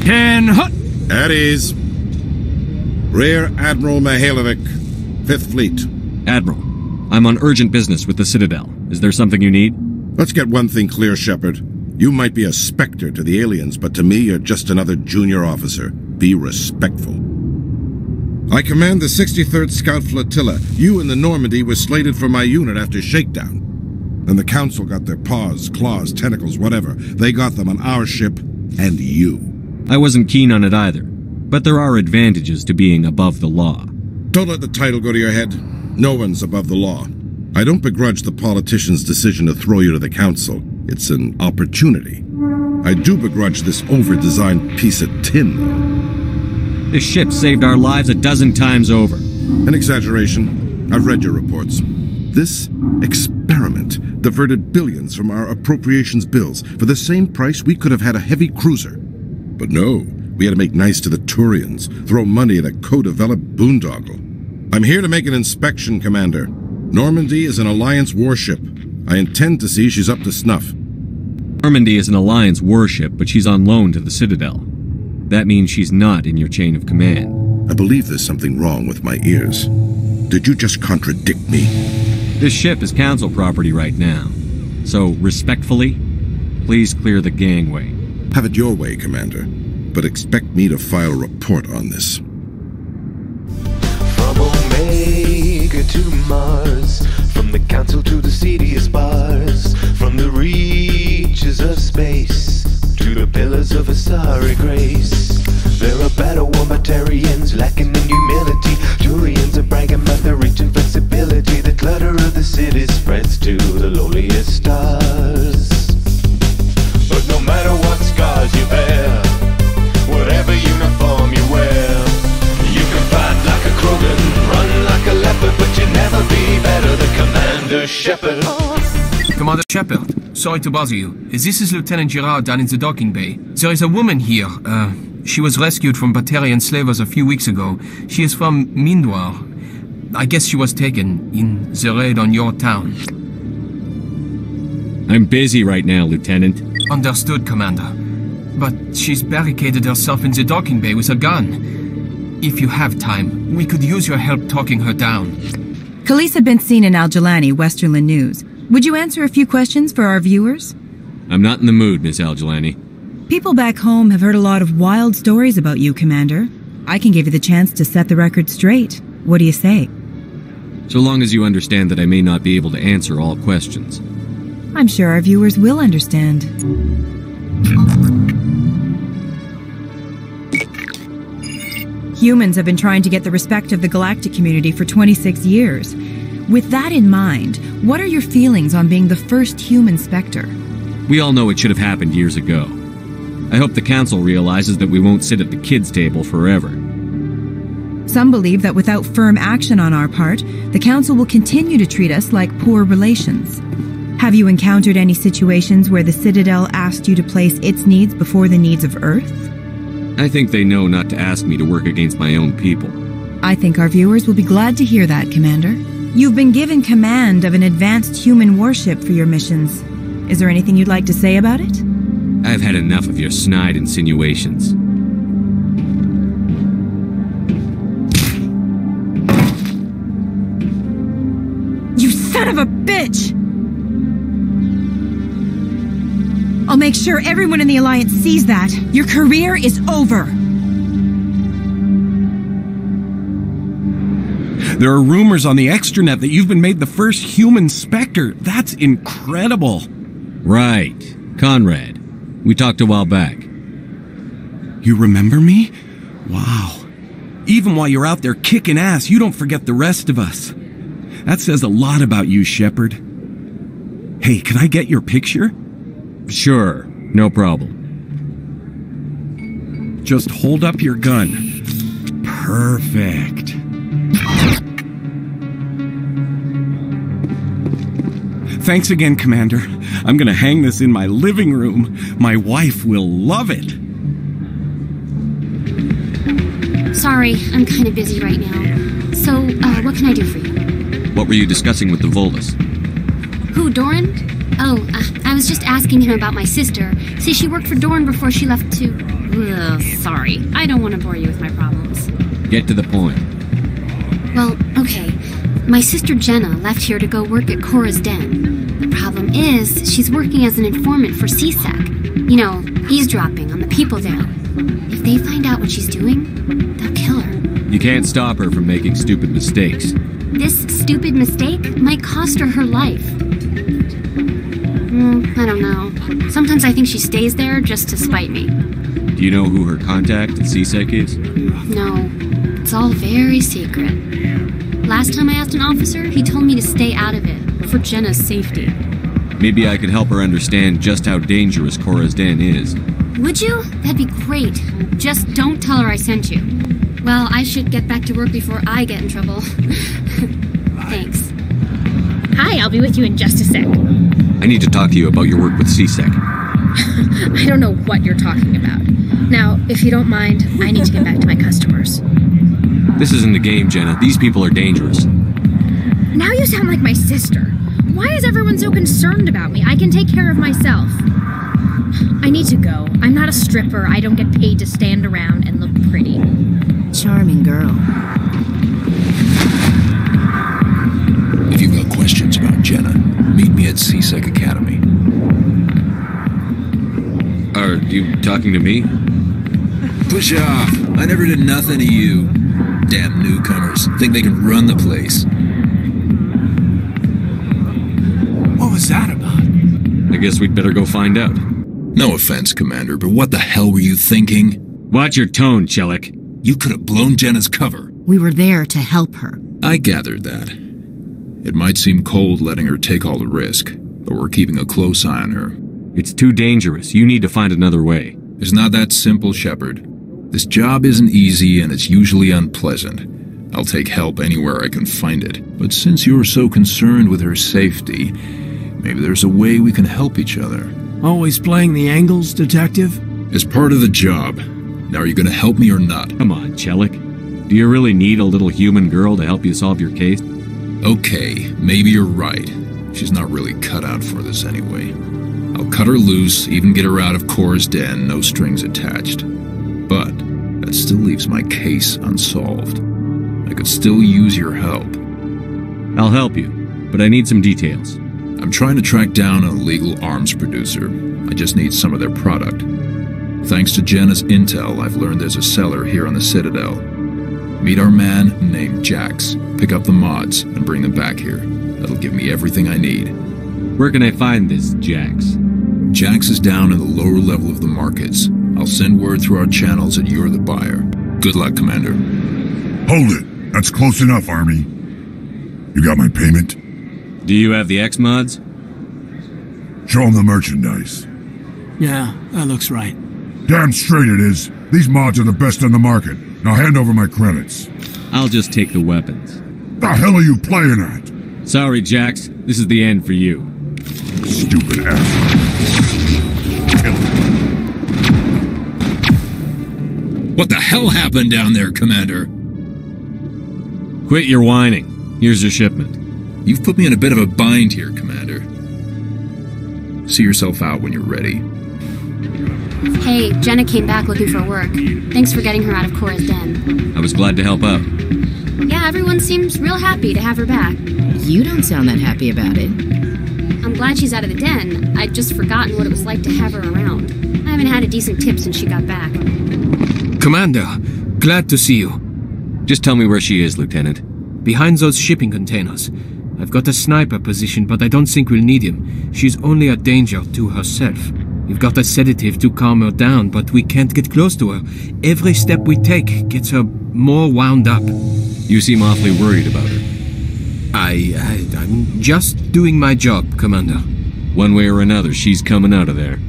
10 hut. At ease. Rear Admiral Mihailovic, 5th Fleet. Admiral, I'm on urgent business with the Citadel. Is there something you need? Let's get one thing clear, Shepard. You might be a specter to the aliens, but to me, you're just another junior officer. Be respectful. I command the 63rd Scout Flotilla. You and the Normandy were slated for my unit after shakedown. And the Council got their paws, claws, tentacles, whatever. They got them on our ship, and you. I wasn't keen on it either, but there are advantages to being above the law. Don't let the title go to your head. No one's above the law. I don't begrudge the politician's decision to throw you to the Council. It's an opportunity. I do begrudge this over-designed piece of tin, though. This ship saved our lives a dozen times over. An exaggeration. I've read your reports. This experiment diverted billions from our appropriations bills. For the same price, we could have had a heavy cruiser. But no, we had to make nice to the Turians, throw money at a co-developed boondoggle. I'm here to make an inspection, Commander. Normandy is an Alliance warship. I intend to see she's up to snuff. Normandy is an Alliance warship, but she's on loan to the Citadel. That means she's not in your chain of command. I believe there's something wrong with my ears. Did you just contradict me? This ship is Council property right now. So, respectfully, please clear the gangway. Have it your way, Commander. But expect me to file a report on this. From Omega to Mars, from the Council to the seediest bars, from the reaches of space to the pillars of a sorry grace. There are battle wombitarians lacking in humility. Turians are bragging about their reach and flexibility. The clutter of the city spreads to the lowliest stars. But no matter what scars you bear, whatever uniform you wear, you can fight like a Krogan, run like a leopard, but you'll never be better than Commander Shepard. Commander Shepard, sorry to bother you. This is Lieutenant Girard down in the docking bay. There is a woman here. She was rescued from Batarian slavers a few weeks ago. She is from Mindwar. I guess she was taken in the raid on your town. I'm busy right now, Lieutenant. Understood, Commander. But she's barricaded herself in the docking bay with a gun. If you have time, we could use your help talking her down. Khalisa bint Sina Al-Jalani, Westerland News. Would you answer a few questions for our viewers? I'm not in the mood, Miss Al-Jalani. People back home have heard a lot of wild stories about you, Commander. I can give you the chance to set the record straight. What do you say? So long as you understand that I may not be able to answer all questions. I'm sure our viewers will understand. Humans have been trying to get the respect of the galactic community for 26 years. With that in mind, what are your feelings on being the first human Spectre? We all know it should have happened years ago. I hope the Council realizes that we won't sit at the kids' table forever. Some believe that without firm action on our part, the Council will continue to treat us like poor relations. Have you encountered any situations where the Citadel asked you to place its needs before the needs of Earth? I think they know not to ask me to work against my own people. I think our viewers will be glad to hear that, Commander. You've been given command of an advanced human warship for your missions. Is there anything you'd like to say about it? I've had enough of your snide insinuations. You son of a bitch! I'll make sure everyone in the Alliance sees that. Your career is over. There are rumors on the extranet that you've been made the first human Spectre. That's incredible. Right. Conrad. We talked a while back. You remember me? Wow. Even while you're out there kicking ass, you don't forget the rest of us. That says a lot about you, Shepard. Hey, can I get your picture? Sure. No problem. Just hold up your gun. Perfect. Thanks again, Commander. I'm gonna hang this in my living room. My wife will love it. Sorry, I'm kind of busy right now. So, what can I do for you? What were you discussing with the Volus? Who, Doran? Oh, I was just asking him about my sister. See, she worked for Doran before she left to... Ugh, sorry. I don't want to bore you with my problems. Get to the point. Well, okay. My sister Jenna left here to go work at Cora's Den. The problem is, she's working as an informant for CSEC. You know, eavesdropping on the people there. If they find out what she's doing, they'll kill her. You can't stop her from making stupid mistakes. This stupid mistake might cost her her life. I don't know. Sometimes I think she stays there just to spite me. Do you know who her contact at CSEC is? No, it's all very secret. Last time I asked an officer, he told me to stay out of it, for Jenna's safety. Maybe I could help her understand just how dangerous Cora's Den is. Would you? That'd be great. Just don't tell her I sent you. Well, I should get back to work before I get in trouble. Thanks. Hi, I'll be with you in just a sec. I need to talk to you about your work with CSEC. I don't know what you're talking about. Now, if you don't mind, I need to get back to my customers. This isn't a game, Jenna. These people are dangerous. Now you sound like my sister. Why is everyone so concerned about me? I can take care of myself. I need to go. I'm not a stripper. I don't get paid to stand around and look pretty. Charming girl. If you've got questions about Jenna, meet me at CSEC Academy. Are you talking to me? Push off! I never did nothing to you. Damn newcomers. Think they can run the place. What was that about? I guess we'd better go find out. No offense, Commander, but what the hell were you thinking? Watch your tone, Chelik. You could have blown Jenna's cover. We were there to help her. I gathered that. It might seem cold letting her take all the risk, but we're keeping a close eye on her. It's too dangerous. You need to find another way. It's not that simple, Shepard. This job isn't easy and it's usually unpleasant. I'll take help anywhere I can find it. But since you're so concerned with her safety, maybe there's a way we can help each other. Always playing the angles, Detective? It's part of the job. Now, are you going to help me or not? Come on, Chelik. Do you really need a little human girl to help you solve your case? Okay, maybe you're right. She's not really cut out for this anyway. I'll cut her loose, even get her out of Cora's Den, no strings attached. But that still leaves my case unsolved. I could still use your help. I'll help you, but I need some details. I'm trying to track down an illegal arms producer. I just need some of their product. Thanks to Jenna's intel, I've learned there's a seller here on the Citadel. Meet our man named Jax, pick up the mods, and bring them back here. That'll give me everything I need. Where can I find this Jax? Jax is down in the lower level of the markets. I'll send word through our channels that you're the buyer. Good luck, Commander. Hold it! That's close enough, Army. You got my payment? Do you have the X-Mods? Show them the merchandise. Yeah, that looks right. Damn straight it is. These mods are the best on the market. Now hand over my credits. I'll just take the weapons. The hell are you playing at? Sorry, Jax. This is the end for you. Stupid ass. What the hell happened down there, Commander? Quit your whining. Here's your shipment. You've put me in a bit of a bind here, Commander. See yourself out when you're ready. Hey, Jenna came back looking for work. Thanks for getting her out of Cora's Den. I was glad to help out. Yeah, everyone seems real happy to have her back. You don't sound that happy about it. I'm glad she's out of the den. I'd just forgotten what it was like to have her around. I haven't had a decent tip since she got back. Commander, glad to see you. Just tell me where she is, Lieutenant. Behind those shipping containers. I've got a sniper position, but I don't think we'll need him. She's only a danger to herself. We've got a sedative to calm her down, but we can't get close to her. Every step we take gets her more wound up. You seem awfully worried about her. I'm just doing my job, Commander. One way or another, she's coming out of there.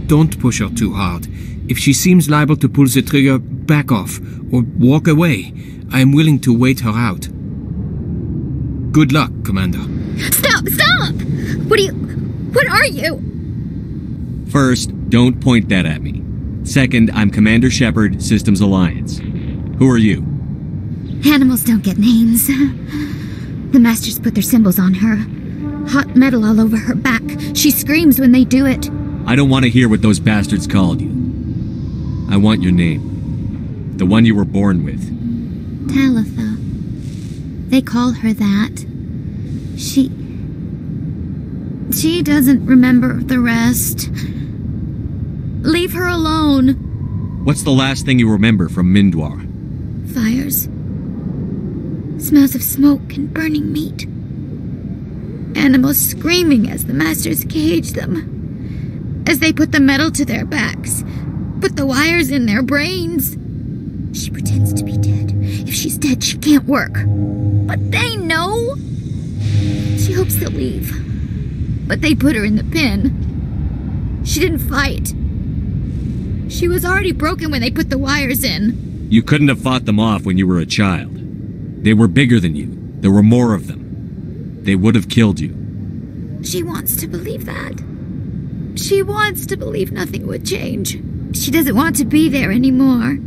Don't push her too hard. If she seems liable to pull the trigger, back off, or walk away. I am willing to wait her out. Good luck, Commander. Stop! Stop! What are you? First, don't point that at me. Second, I'm Commander Shepard, Systems Alliance. Who are you? Animals don't get names. The Masters put their symbols on her. Hot metal all over her back. She screams when they do it. I don't want to hear what those bastards called you. I want your name. The one you were born with. Talitha. They call her that. She doesn't remember the rest. Leave her alone. What's the last thing you remember from Mindwar? Fires. Smells of smoke and burning meat. Animals screaming as the masters cage them. As they put the metal to their backs. Put the wires in their brains. She pretends to be dead. If she's dead, she can't work. But they know. She hopes they'll leave. But they put her in the pen. She didn't fight. She was already broken when they put the wires in. You couldn't have fought them off when you were a child. They were bigger than you. There were more of them. They would have killed you. She wants to believe that. She wants to believe nothing would change. She doesn't want to be there anymore.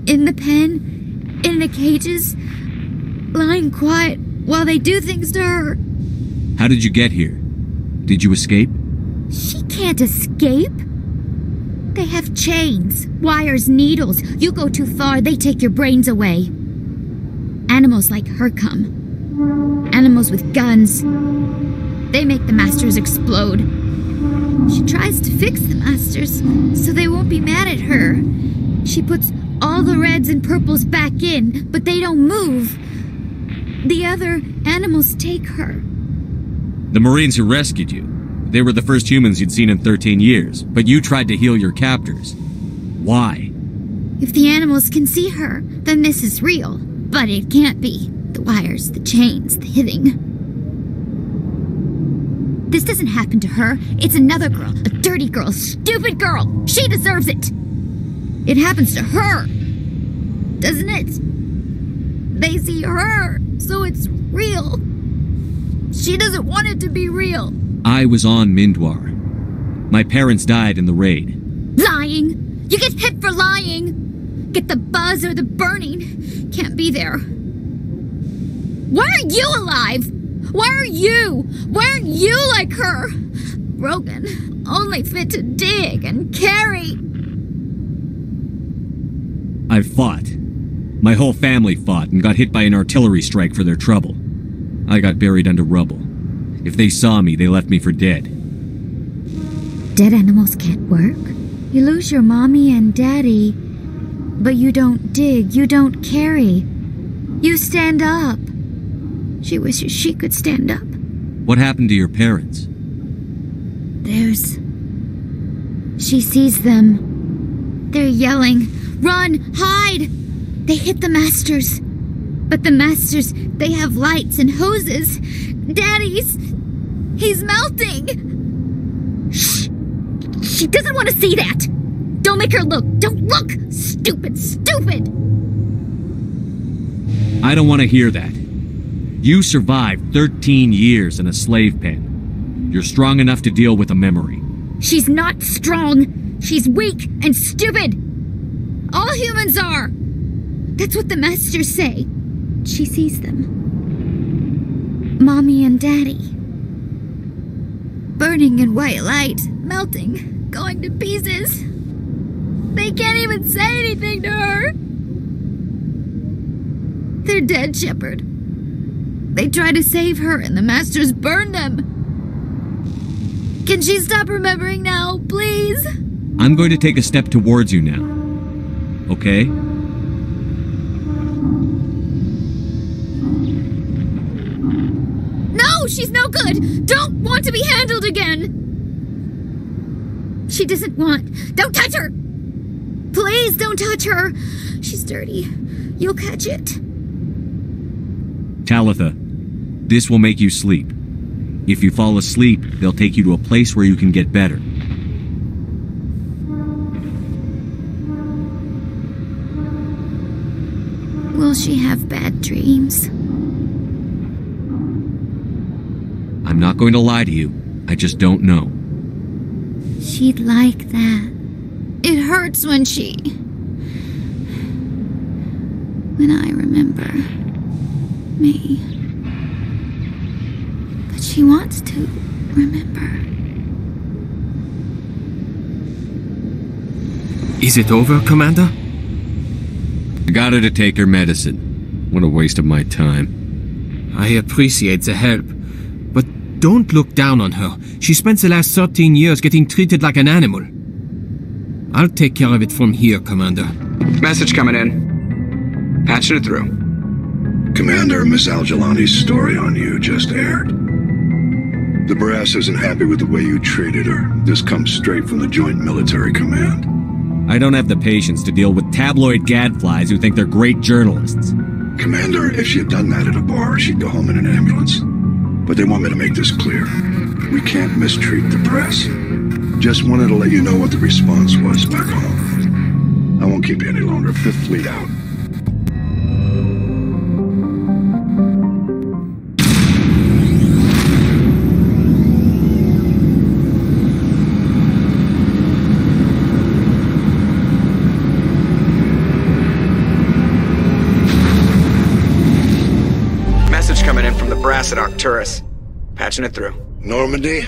In the pen, in the cages, lying quiet while they do things to her. How did you get here? Did you escape? She can't escape. They have chains, wires, needles. You go too far, they take your brains away. Animals like her come. Animals with guns. They make the masters explode. She tries to fix the masters so they won't be mad at her. She puts all the reds and purples back in, but they don't move. The other animals take her. The Marines who rescued you. They were the first humans you'd seen in 13 years, but you tried to heal your captors. Why? If the animals can see her, then this is real. But it can't be. The wires, the chains, the hitting. This doesn't happen to her. It's another girl. A dirty girl. Stupid girl. She deserves it. It happens to her. Doesn't it? They see her, so it's real. She doesn't want it to be real. I was on Mindwar. My parents died in the raid. Lying. You get hit for lying. Get the buzz or the burning. Can't be there. Why are you alive? Why are you? Why aren't you like her? Broken. Only fit to dig and carry. I fought. My whole family fought and got hit by an artillery strike for their trouble. I got buried under rubble. If they saw me, they left me for dead. Dead animals can't work. You lose your mommy and daddy, but you don't dig, you don't carry. You stand up. She wishes she could stand up. What happened to your parents? She sees them. They're yelling, "Run! Hide!" They hit the masters. But the masters, they have lights and hoses. Daddy's... he's melting! Shh! She doesn't want to see that! Don't make her look! Don't look! Stupid, stupid! I don't want to hear that. You survived 13 years in a slave pen. You're strong enough to deal with a memory. She's not strong! She's weak and stupid! All humans are! That's what the masters say. She sees them. Mommy and Daddy. Burning in white light, melting, going to pieces. They can't even say anything to her. They're dead, Shepard. They try to save her and the masters burn them. Can she stop remembering now, please? I'm going to take a step towards you now. Okay? No, she's no good! Don't want to be handled again! She doesn't want... Don't touch her! Please don't touch her! She's dirty. You'll catch it. Talitha, this will make you sleep. If you fall asleep, they'll take you to a place where you can get better. Will she have bad dreams? I'm not going to lie to you. I just don't know. She'd like that. It hurts when I remember me. But she wants to remember. Is it over, Commander? I got her to take her medicine. What a waste of my time. I appreciate the help, but don't look down on her. She spent the last 13 years getting treated like an animal. I'll take care of it from here, Commander. Message coming in. Patching it through. Commander, Miss Al-Jalani's story on you just aired. The brass isn't happy with the way you treated her. This comes straight from the Joint Military Command. I don't have the patience to deal with tabloid gadflies who think they're great journalists. Commander, if she had done that at a bar, she'd go home in an ambulance. But they want me to make this clear. We can't mistreat the press. Just wanted to let you know what the response was back home. I won't keep you any longer. Fifth Fleet out. Message coming in from the brass at Arcturus. Patching it through. Normandy?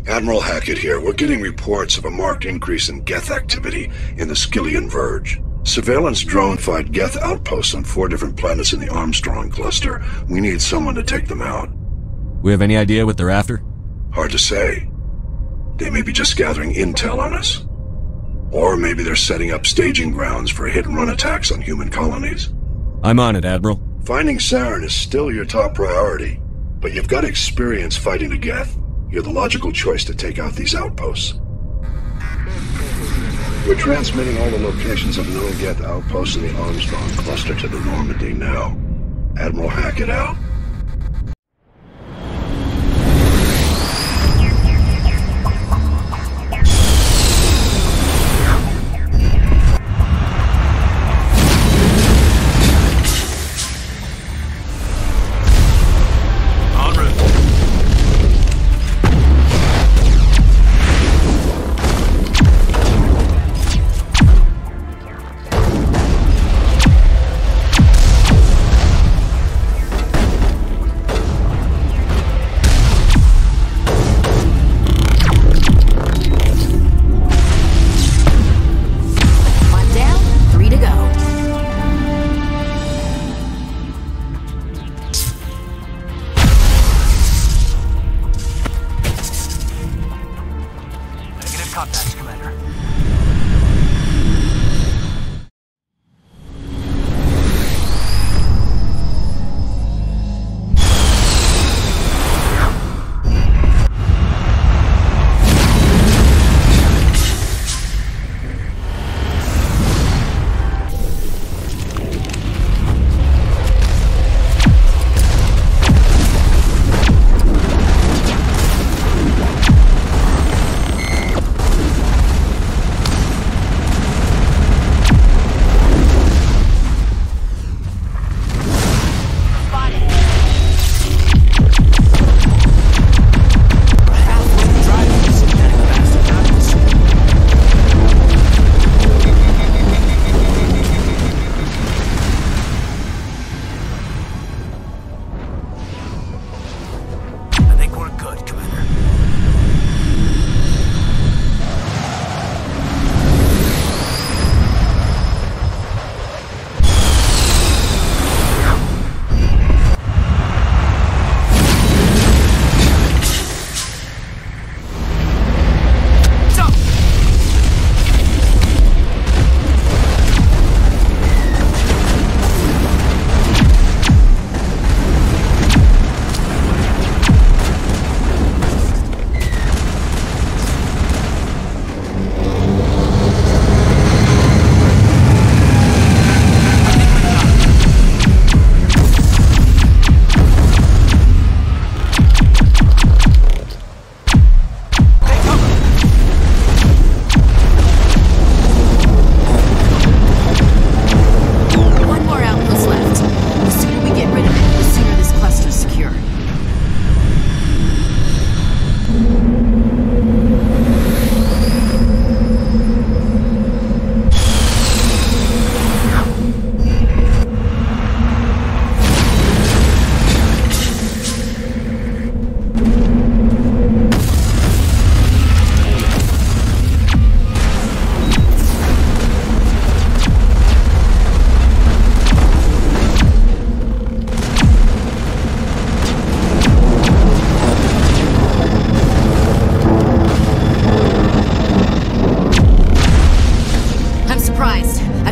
Admiral Hackett here. We're getting reports of a marked increase in GETH activity in the Skyllian Verge. Surveillance drone fight GETH outposts on 4 different planets in the Armstrong cluster. We need someone to take them out. We have any idea what they're after? Hard to say. They may be just gathering intel on us. Or maybe they're setting up staging grounds for hit-and-run attacks on human colonies. I'm on it, Admiral. Finding Saren is still your top priority, but you've got experience fighting the GETH. You're the logical choice to take out these outposts. We're transmitting all the locations of known GETH outposts in the Armstrong cluster to the Normandy now. Admiral Hackett out.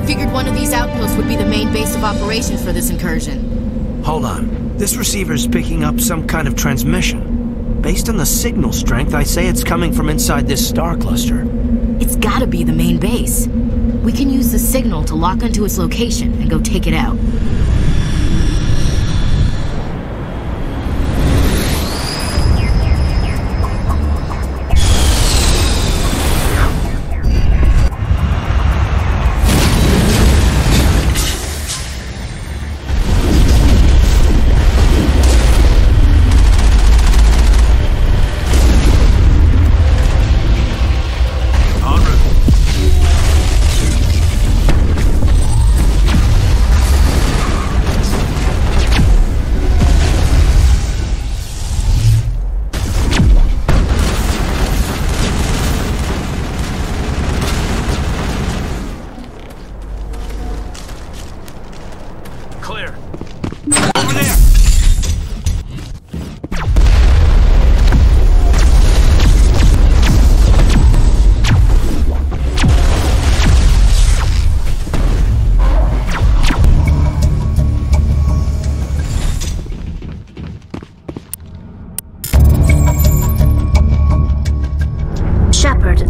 figured one of these outposts would be the main base of operations for this incursion. Hold on. This receiver's picking up some kind of transmission. Based on the signal strength, I say it's coming from inside this star cluster. It's gotta be the main base. We can use the signal to lock onto its location and go take it out.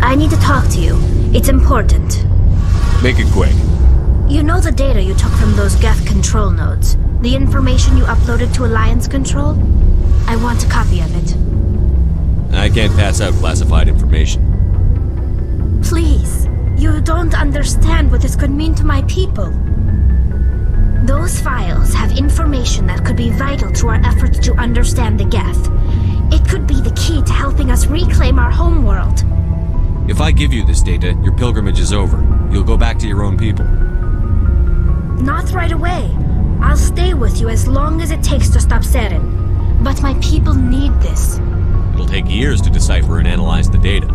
I need to talk to you. It's important. Make it quick. You know the data you took from those GETH control nodes? The information you uploaded to Alliance Control? I want a copy of it. I can't pass out classified information. Please. You don't understand what this could mean to my people. Those files have information that could be vital to our efforts to understand the GETH. It could be the key to helping us reclaim our homeworld. If I give you this data, your pilgrimage is over. You'll go back to your own people. Not right away. I'll stay with you as long as it takes to stop Série. But my people need this. It'll take years to decipher and analyze the data.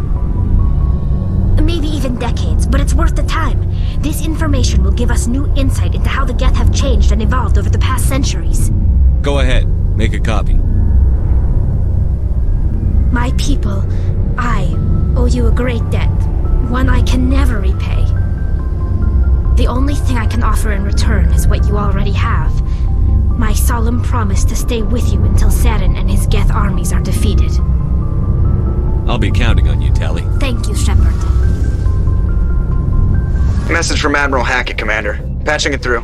Maybe even decades, but it's worth the time. This information will give us new insight into how the GETH have changed and evolved over the past centuries. Go ahead. Make a copy. My people, I owe you a great debt. One I can never repay. The only thing I can offer in return is what you already have. My solemn promise to stay with you until Série and his GETH armies are defeated. I'll be counting on you, Tally. Thank you, Shepard. Message from Admiral Hackett, Commander. Patching it through.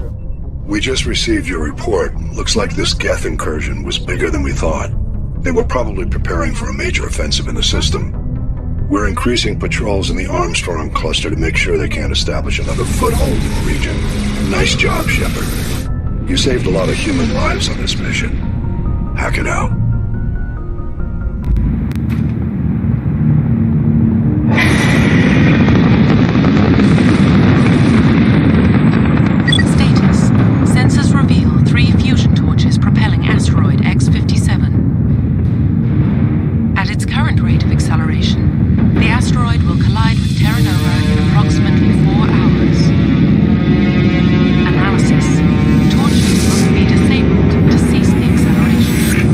We just received your report. Looks like this GETH incursion was bigger than we thought. They were probably preparing for a major offensive in the system. We're increasing patrols in the Armstrong cluster to make sure they can't establish another foothold in the region. Nice job, Shepard. You saved a lot of human lives on this mission. Hack it out. Status. Sensors reveal 3 fusion torches propelling asteroid X57. At its current rate of acceleration, the asteroid will collide with Terra Nova in approximately 4 hours. Analysis. Torches must be disabled to cease the acceleration.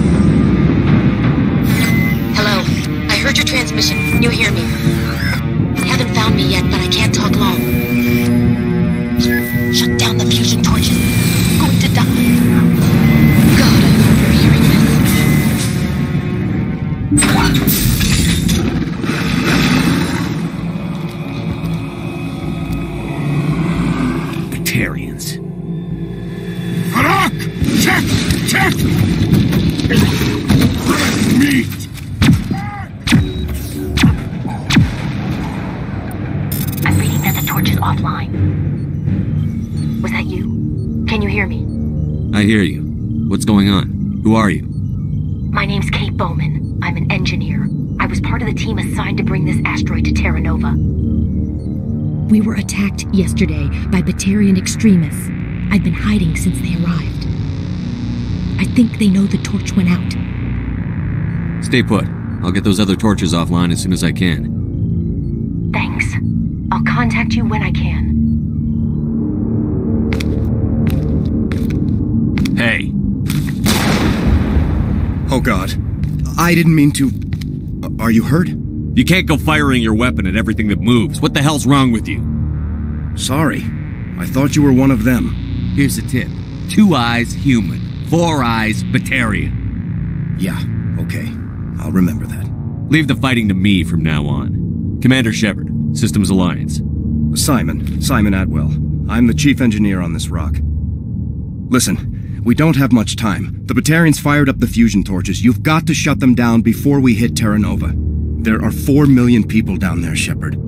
Hello. I heard your transmission. Can you hear me? Haven't found me yet, but I can't talk long. Shut down the fusion torches. I'm going to die. God, I hope you're hearing this. Batarians. Harak! Check! Check! Meat! I'm reading that the torch is offline. Was that you? Can you hear me? I hear you. What's going on? Who are you? My name's Kate Bowman. I'm an engineer. I was part of the team assigned to bring this asteroid to Terra Nova. We were attacked yesterday by Batarian extremists. I've been hiding since they arrived. I think they know the torch went out. Stay put. I'll get those other torches offline as soon as I can. Thanks. I'll contact you when I can. Hey. Oh God. I didn't mean to... Are you hurt? You can't go firing your weapon at everything that moves. What the hell's wrong with you? Sorry. I thought you were one of them. Here's the tip. 2 eyes, human. 4 eyes, Batarian. Yeah, okay. I'll remember that. Leave the fighting to me from now on. Commander Shepard, Systems Alliance. Simon Atwell. I'm the chief engineer on this rock. Listen, we don't have much time. The Batarians fired up the fusion torches. You've got to shut them down before we hit Terra Nova. There are 4 million people down there, Shepard.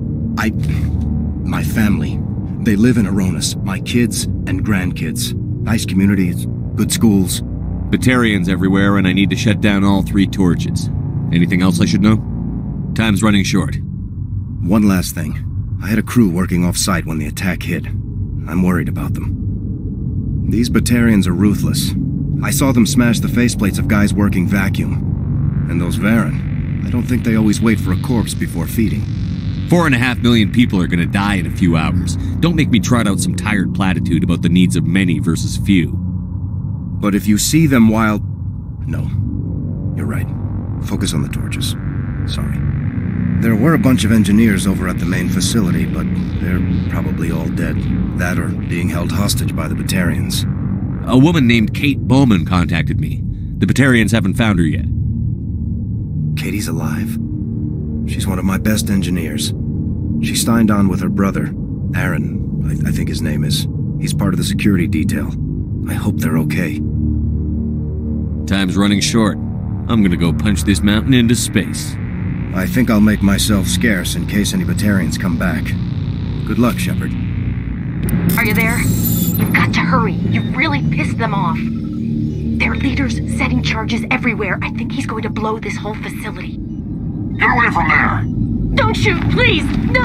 My family. They live in Aronis. My kids and grandkids. Nice communities, good schools. Batarians everywhere, and I need to shut down all 3 torches. Anything else I should know? Time's running short. One last thing. I had a crew working off-site when the attack hit. I'm worried about them. These Batarians are ruthless. I saw them smash the faceplates of guys working vacuum. And those Varen, I don't think they always wait for a corpse before feeding. 4.5 million people are gonna die in a few hours. Don't make me trot out some tired platitude about the needs of many versus few. But if you see them while... No. You're right. Focus on the torches. Sorry. There were a bunch of engineers over at the main facility, but they're probably all dead. That or being held hostage by the Batarians. A woman named Kate Bowman contacted me. The Batarians haven't found her yet. Katie's alive? She's one of my best engineers. She signed on with her brother, Aaron, I think his name is. He's part of the security detail. I hope they're okay. Time's running short. I'm gonna go punch this mountain into space. I think I'll make myself scarce in case any Batarians come back. Good luck, Shepard. Are you there? You've got to hurry. You've really pissed them off. Their leader's setting charges everywhere. I think he's going to blow this whole facility. Get away from there! Don't shoot, please! No!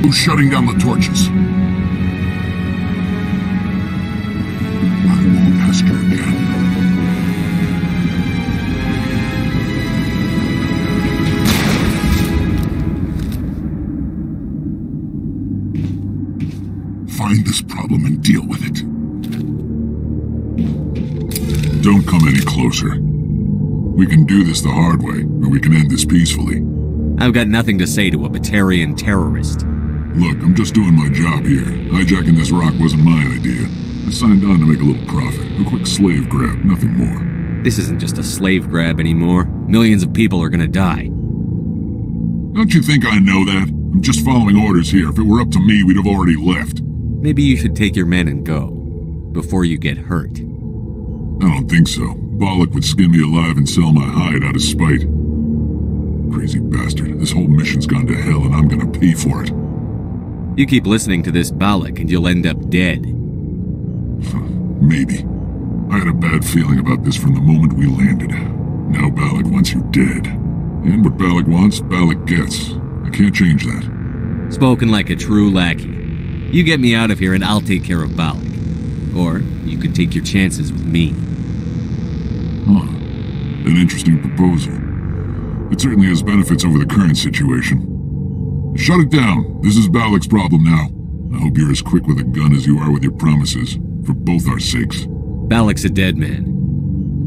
Who's shutting down the torches? I won't ask you again. Find this problem and deal with it. Don't come any closer. We can do this the hard way, or we can end this peacefully. I've got nothing to say to a Batarian terrorist. Look, I'm just doing my job here. Hijacking this rock wasn't my idea. I signed on to make a little profit. A quick slave grab, nothing more. This isn't just a slave grab anymore. Millions of people are gonna die. Don't you think I know that? I'm just following orders here. If it were up to me, we'd have already left. Maybe you should take your men and go, before you get hurt. I don't think so. Bollock would skin me alive and sell my hide out of spite. Crazy bastard. This whole mission's gone to hell and I'm gonna pay for it. You keep listening to this Bollock and you'll end up dead. Maybe. I had a bad feeling about this from the moment we landed. Now Bollock wants you dead. And what Bollock wants, Bollock gets. I can't change that. Spoken like a true lackey. You get me out of here and I'll take care of Bollock. Or you could take your chances with me. Huh. An interesting proposal. It certainly has benefits over the current situation. Shut it down. This is Bollock's problem now. I hope you're as quick with a gun as you are with your promises. For both our sakes. Bollock's a dead man.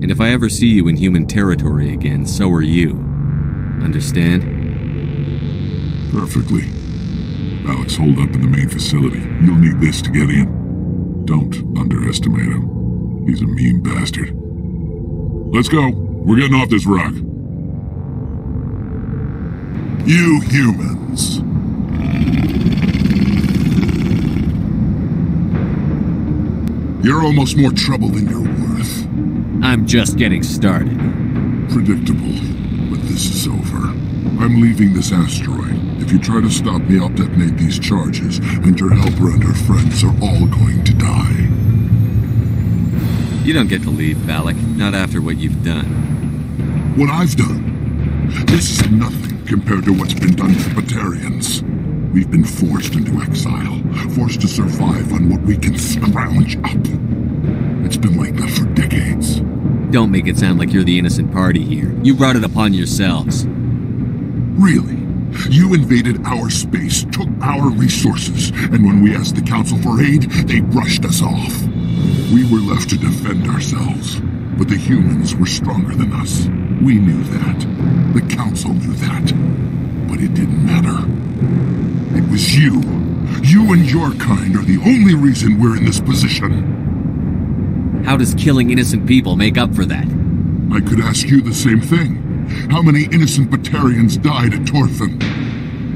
And if I ever see you in human territory again, so are you. Understand? Perfectly. Bollock's holed up in the main facility. You'll need this to get in. Don't underestimate him. He's a mean bastard. Let's go. We're getting off this rock. You humans. You're almost more trouble than you're worth. I'm just getting started. Predictable, but this is over. I'm leaving this asteroid. If you try to stop me, I'll detonate these charges, and your helper and her friends are all going to die. You don't get to leave, Bollock. Not after what you've done. What I've done? This is nothing compared to what's been done to Batarians. We've been forced into exile, forced to survive on what we can scrounge up. It's been like that for decades. Don't make it sound like you're the innocent party here. You brought it upon yourselves. Really? You invaded our space, took our resources, and when we asked the Council for aid, they brushed us off. We were left to defend ourselves, but the humans were stronger than us. We knew that. The Council knew that. But it didn't matter. It was you. You and your kind are the only reason we're in this position. How does killing innocent people make up for that? I could ask you the same thing. How many innocent Batarians died at Torfan?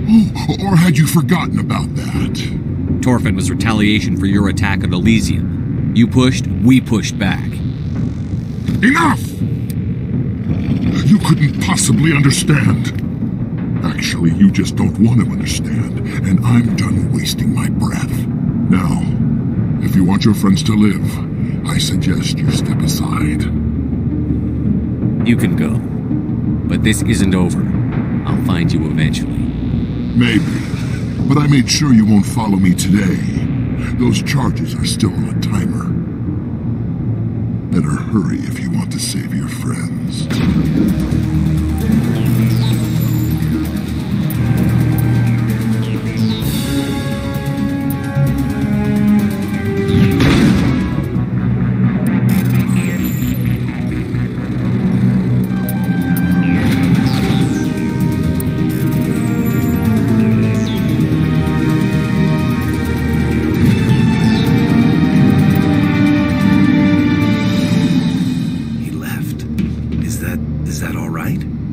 Oh, or had you forgotten about that? Torfan was retaliation for your attack on Elysium. You pushed, we pushed back. Enough! You couldn't possibly understand. Actually, you just don't want to understand, and I'm done wasting my breath. Now, if you want your friends to live, I suggest you step aside. You can go. But this isn't over. I'll find you eventually. Maybe. But I made sure you won't follow me today. Those charges are still on a timer. Better hurry if you want to save your friends.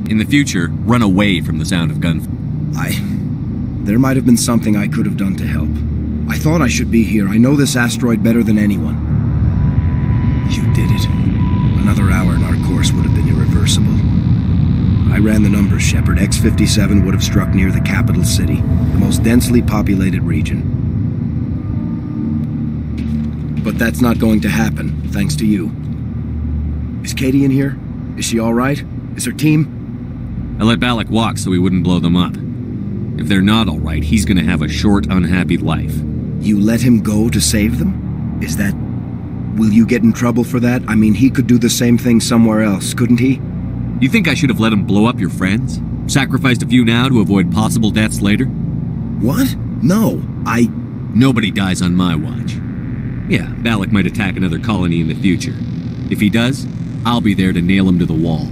In the future, run away from the sound of gunfire. There might have been something I could have done to help. I thought I should be here. I know this asteroid better than anyone. You did it. Another hour and our course would have been irreversible. I ran the numbers, Shepard. X57 would have struck near the capital city, the most densely populated region. But that's not going to happen, thanks to you. Is Katie in here? Is she all right? Is her team? I let Balak walk so he wouldn't blow them up. If they're not all right, he's gonna have a short, unhappy life. You let him go to save them? Is that... Will you get in trouble for that? I mean, he could do the same thing somewhere else, couldn't he? You think I should have let him blow up your friends? Sacrificed a few now to avoid possible deaths later? What? No, Nobody dies on my watch. Yeah, Balak might attack another colony in the future. If he does, I'll be there to nail him to the wall.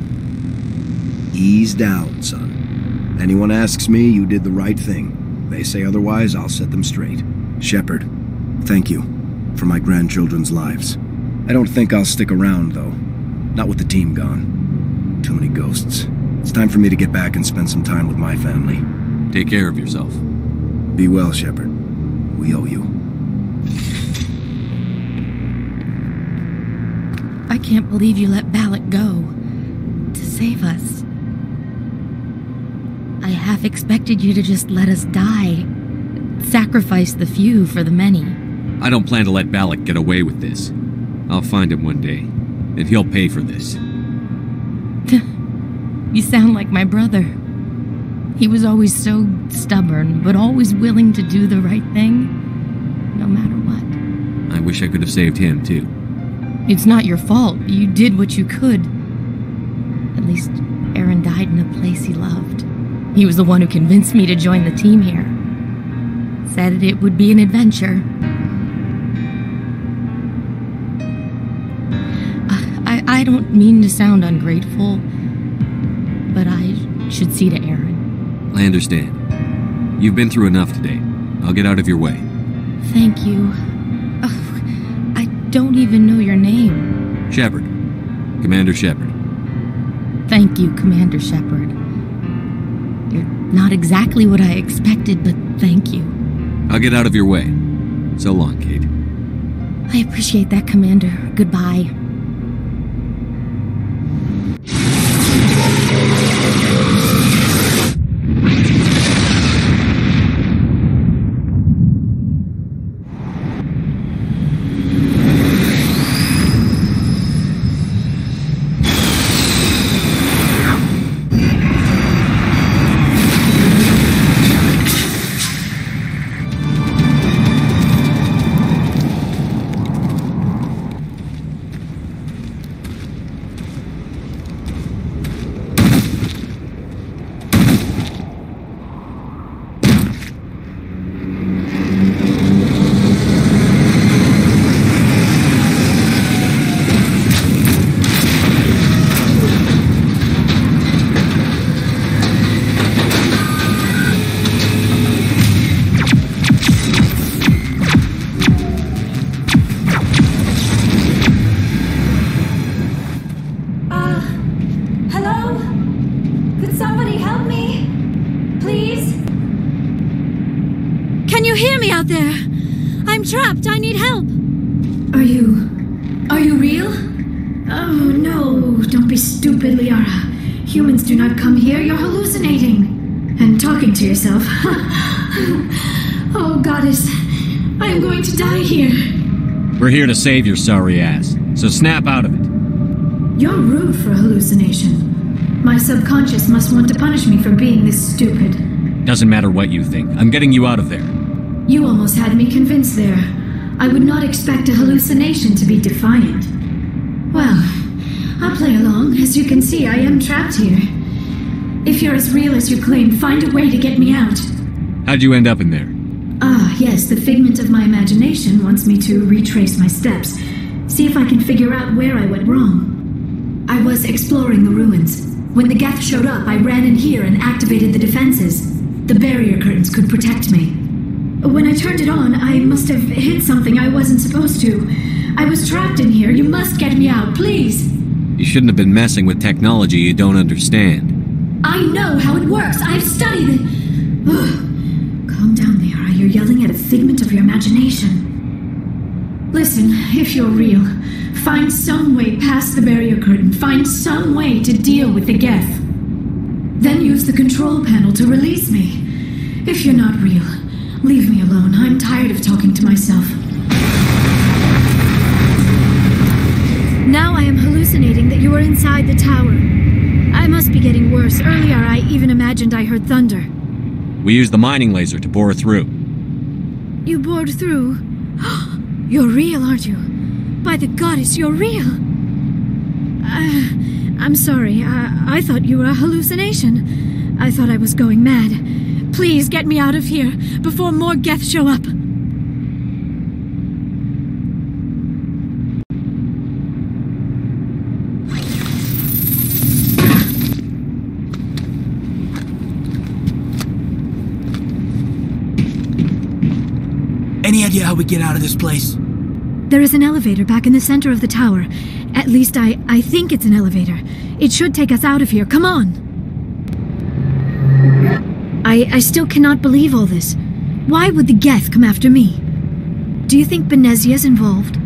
Ease down, son. Anyone asks me, you did the right thing. They say otherwise, I'll set them straight. Shepard, thank you for my grandchildren's lives. I don't think I'll stick around, though. Not with the team gone. Too many ghosts. It's time for me to get back and spend some time with my family. Take care of yourself. Be well, Shepard. We owe you. I can't believe you let Balak go. To save us. I half expected you to just let us die. Sacrifice the few for the many. I don't plan to let Balak get away with this. I'll find him one day, and he'll pay for this. You sound like my brother. He was always so stubborn, but always willing to do the right thing, no matter what. I wish I could have saved him, too. It's not your fault. You did what you could. At least, Aaron died in a place he loved. He was the one who convinced me to join the team here. Said it would be an adventure. I don't mean to sound ungrateful, but I should see to Aaron. I understand. You've been through enough today. I'll get out of your way. Thank you. I don't even know your name. Shepard. Commander Shepard. Thank you, Commander Shepard. You're not exactly what I expected, but thank you. I'll get out of your way. So long, Kate. I appreciate that, Commander. Goodbye. you hear me out there? I'm trapped. I need help. Are you real? Oh, no. Don't be stupid, Liara. Humans do not come here. You're hallucinating. And talking to yourself. Oh, Goddess. I am going to die here. We're here to save your sorry ass, so snap out of it. You're rude for a hallucination. My subconscious must want to punish me for being this stupid. Doesn't matter what you think. I'm getting you out of there. You almost had me convinced there. I would not expect a hallucination to be defiant. Well, I'll play along. As you can see, I am trapped here. If you're as real as you claim, find a way to get me out. How'd you end up in there? Ah, yes, the figment of my imagination wants me to retrace my steps. See if I can figure out where I went wrong. I was exploring the ruins. When the Geth showed up, I ran in here and activated the defenses. The barrier curtains could protect me. When I turned it on, I must have hit something I wasn't supposed to. I was trapped in here. You must get me out, please. You shouldn't have been messing with technology you don't understand. I know how it works. I've studied it. Calm down, Liara. You're yelling at a figment of your imagination. Listen, if you're real, find some way past the barrier curtain. Find some way to deal with the Geth. Then use the control panel to release me. If you're not real, leave me alone. I'm tired of talking to myself. Now I am hallucinating that you are inside the tower. I must be getting worse. Earlier, I even imagined I heard thunder. We used the mining laser to bore through. You bored through? You're real, aren't you? By the goddess, you're real! I'm sorry. I thought you were a hallucination. I thought I was going mad. Please get me out of here before more Geth show up. Any idea how we get out of this place? There is an elevator back in the center of the tower. At least I think it's an elevator. It should take us out of here. Come on! I still cannot believe all this. Why would the Geth come after me? Do you think Benezia's involved?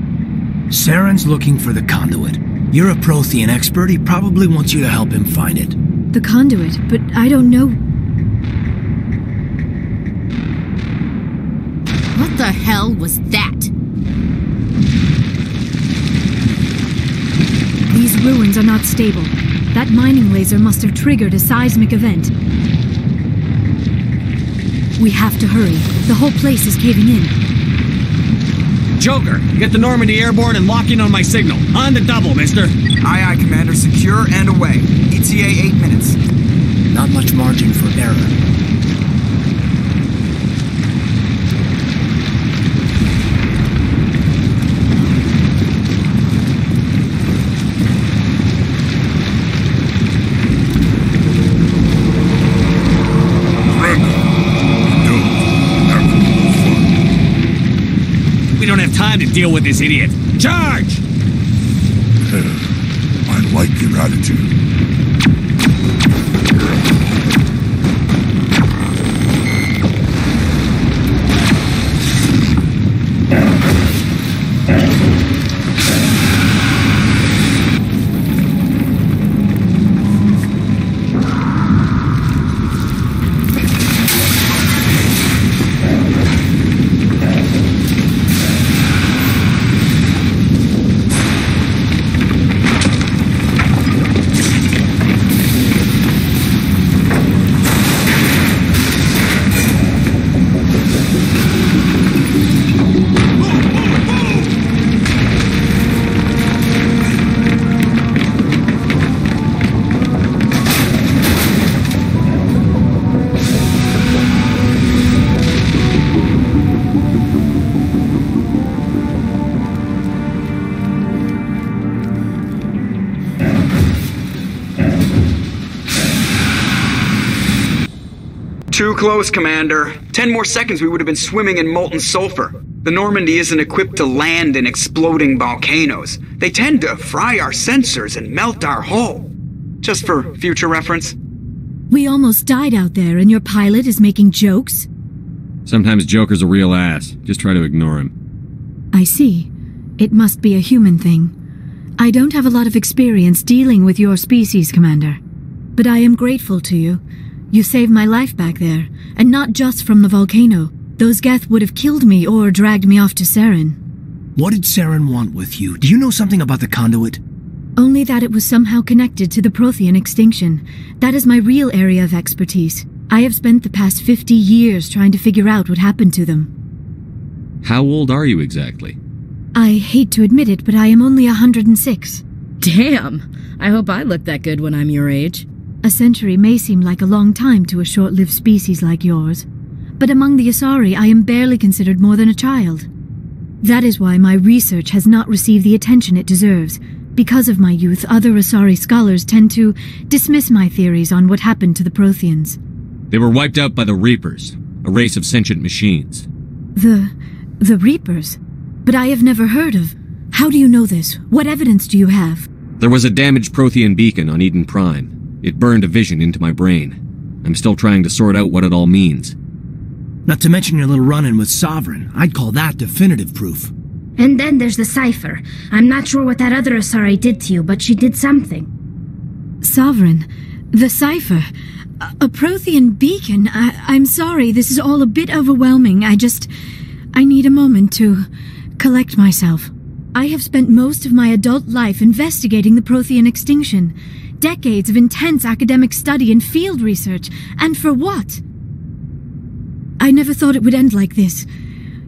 Saren's looking for the conduit. You're a Prothean expert. He probably wants you to help him find it. The conduit? But I don't know... What the hell was that? These ruins are not stable. That mining laser must have triggered a seismic event. We have to hurry. The whole place is caving in. Joker, get the Normandy airborne and lock in on my signal. On the double, mister. Aye, aye, Commander. Secure and away. ETA 8 minutes. Not much margin for error. We don't have time to deal with this idiot. Charge! I like your attitude. Too close, Commander. 10 more seconds we would have been swimming in molten sulfur. The Normandy isn't equipped to land in exploding volcanoes. They tend to fry our sensors and melt our hull. Just for future reference. We almost died out there and your pilot is making jokes? Sometimes Joker's a real ass. Just try to ignore him. I see. It must be a human thing. I don't have a lot of experience dealing with your species, Commander. But I am grateful to you. You saved my life back there, and not just from the volcano. Those Geth would have killed me or dragged me off to Saren. What did Saren want with you? Do you know something about the conduit? Only that it was somehow connected to the Prothean extinction. That is my real area of expertise. I have spent the past 50 years trying to figure out what happened to them. How old are you exactly? I hate to admit it, but I am only 106. Damn! I hope I look that good when I'm your age. A century may seem like a long time to a short-lived species like yours, but among the Asari I am barely considered more than a child. That is why my research has not received the attention it deserves. Because of my youth, other Asari scholars tend to dismiss my theories on what happened to the Protheans. They were wiped out by the Reapers, a race of sentient machines. The Reapers? But I have never heard of. How do you know this? What evidence do you have? There was a damaged Prothean beacon on Eden Prime. It burned a vision into my brain. I'm still trying to sort out what it all means. Not to mention your little run-in with Sovereign. I'd call that definitive proof. And then there's the cipher. I'm not sure what that other Asari did to you, but she did something. Sovereign? The cipher? A Prothean beacon? I'm sorry, this is all a bit overwhelming. I need a moment to collect myself. I have spent most of my adult life investigating the Prothean extinction. Decades of intense academic study and field research. And for what? I never thought it would end like this.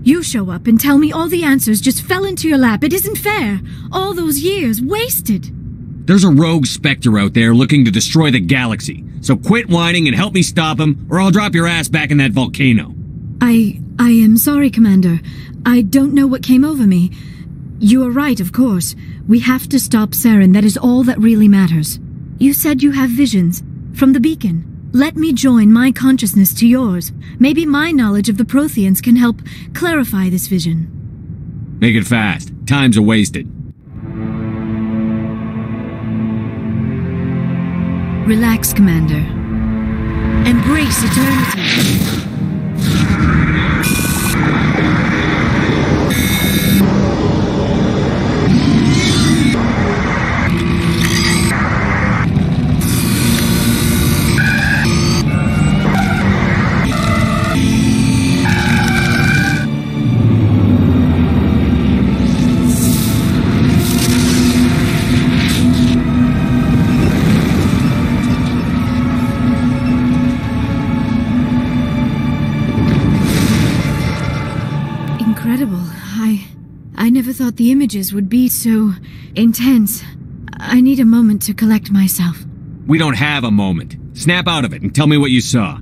You show up and tell me all the answers just fell into your lap. It isn't fair. All those years wasted. There's a rogue Spectre out there looking to destroy the galaxy. So quit whining and help me stop him, or I'll drop your ass back in that volcano. I am sorry, Commander. I don't know what came over me. You are right, of course. We have to stop Saren. That is all that really matters. You said you have visions. From the beacon. Let me join my consciousness to yours. Maybe my knowledge of the Protheans can help clarify this vision. Make it fast. Time's a-wasted. Relax, Commander. Embrace eternity. I never thought the images would be so intense. I need a moment to collect myself. We don't have a moment. Snap out of it and tell me what you saw.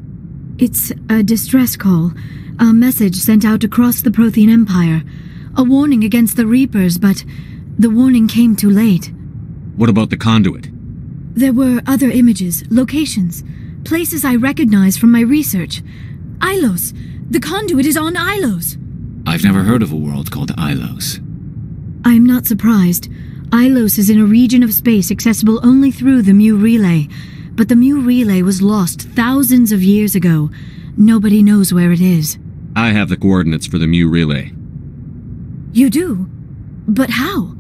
It's a distress call. A message sent out across the Prothean Empire. A warning against the Reapers, but the warning came too late. What about the conduit? There were other images, locations, places I recognized from my research. Ilos! The conduit is on Ilos! I've never heard of a world called Ilos. I'm not surprised. Ilos is in a region of space accessible only through the Mu Relay. But the Mu Relay was lost thousands of years ago. Nobody knows where it is. I have the coordinates for the Mu Relay. You do? But how?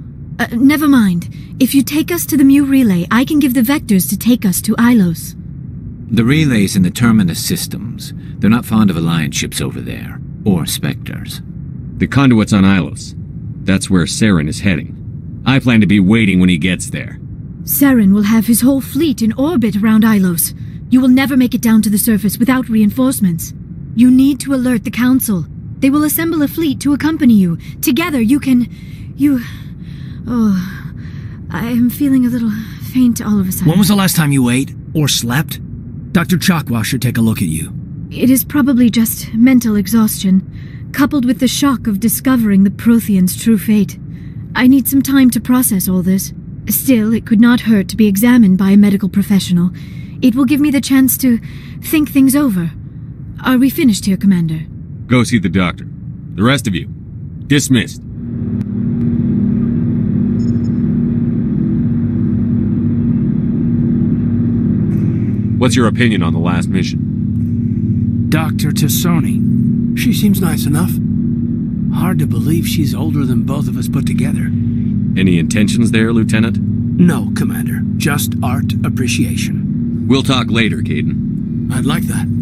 Never mind. If you take us to the Mu Relay, I can give the vectors to take us to Ilos. The relay's in the Terminus systems. They're not fond of Alliance ships over there. Or Spectres. The conduit's on Ilos. That's where Saren is heading. I plan to be waiting when he gets there. Saren will have his whole fleet in orbit around Ilos. You will never make it down to the surface without reinforcements. You need to alert the Council. They will assemble a fleet to accompany you. Together you can... Oh... I am feeling a little faint all of a sudden. When was the last time you ate? Or slept? Dr. Chakwa should take a look at you. It is probably just mental exhaustion, coupled with the shock of discovering the Protheans' true fate. I need some time to process all this. Still, it could not hurt to be examined by a medical professional. It will give me the chance to think things over. Are we finished here, Commander? Go see the doctor. The rest of you, dismissed. What's your opinion on the last mission? Dr. Tassoni, She seems nice enough. Hard to believe she's older than both of us put together. Any intentions there, Lieutenant? No, Commander. Just art appreciation. We'll talk later, Kaidan. I'd like that.